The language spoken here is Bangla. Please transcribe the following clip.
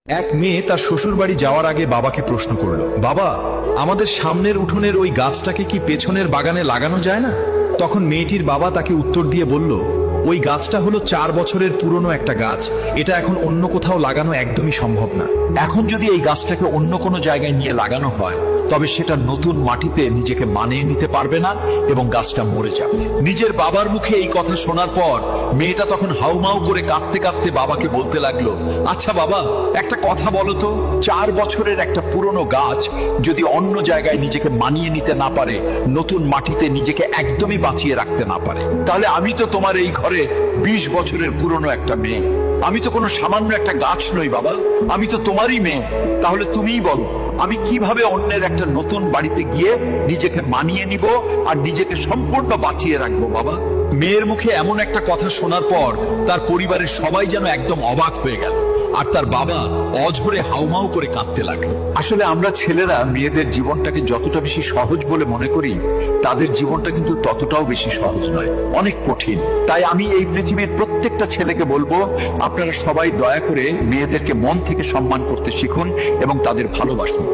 এক মেয়ে তার শ্বশুর বাড়ি যাওয়ার আগে বাবাকে প্রশ্ন করলো, বাবা, আমাদের সামনের উঠোনের ওই গাছটাকে কি পেছনের বাগানে লাগানো যায় না? তখন মেয়েটির বাবা তাকে উত্তর দিয়ে বলল, ওই গাছটা হলো 4 বছরের পুরনো একটা গাছ, এটা এখন অন্য কোথাও লাগানো একদমই সম্ভব না। এখন যদি এই গাছটাকে অন্য কোনো জায়গায় নিয়ে লাগানো হয়, তবে সেটা নতুন মাটিতে নিজেকে মানিয়ে নিতে পারবে না এবং গাছটা মরে যাবে। নিজের বাবার মুখে এই কথা শোনার পর মেয়েটা তখন হাউমাউ করে কাঁদতে কাঁদতে বাবাকে বলতে লাগলো, আচ্ছা বাবা, একটা কথা বলো তো, 4 বছরের একটা পুরনো গাছ যদি অন্য জায়গায় নিজেকে মানিয়ে নিতে না পারে, নতুন মাটিতে নিজেকে একদমই বাঁচিয়ে রাখতে না পারে, তাহলে আমি তো তোমার এই ঘরে 20 বছরের পুরনো একটা মেয়ে। আমি তো কোনো সামান্য একটা গাছ নই বাবা, আমি তো তোমারই মেয়ে। তাহলে তুমিই বলো, আমি কিভাবে অন্যের একটা নতুন বাড়িতে গিয়ে নিজেকে মানিয়ে নিব আর নিজেকে সম্পূর্ণ বাঁচিয়ে রাখবো বাবা? মেয়ের মুখে এমন একটা কথা শোনার পর তার পরিবারের সবাই যেন একদম অবাক হয়ে গেল, আর তার বাবা অঝরে হাউমাউ করে কাঁদতে লাগলো। আসলে আমরা ছেলেরা মেয়েদের জীবনটাকে যতটা বেশি সহজ বলে মনে করি, তাদের জীবনটা কিন্তু ততটাও বেশি সহজ নয়, অনেক কঠিন। তাই আমি এই পৃথিবীর প্রত্যেকটা ছেলেকে বলবো, আপনারা সবাই দয়া করে মেয়েদেরকে মন থেকে সম্মান করতে শিখুন এবং তাদের ভালোবাসুন।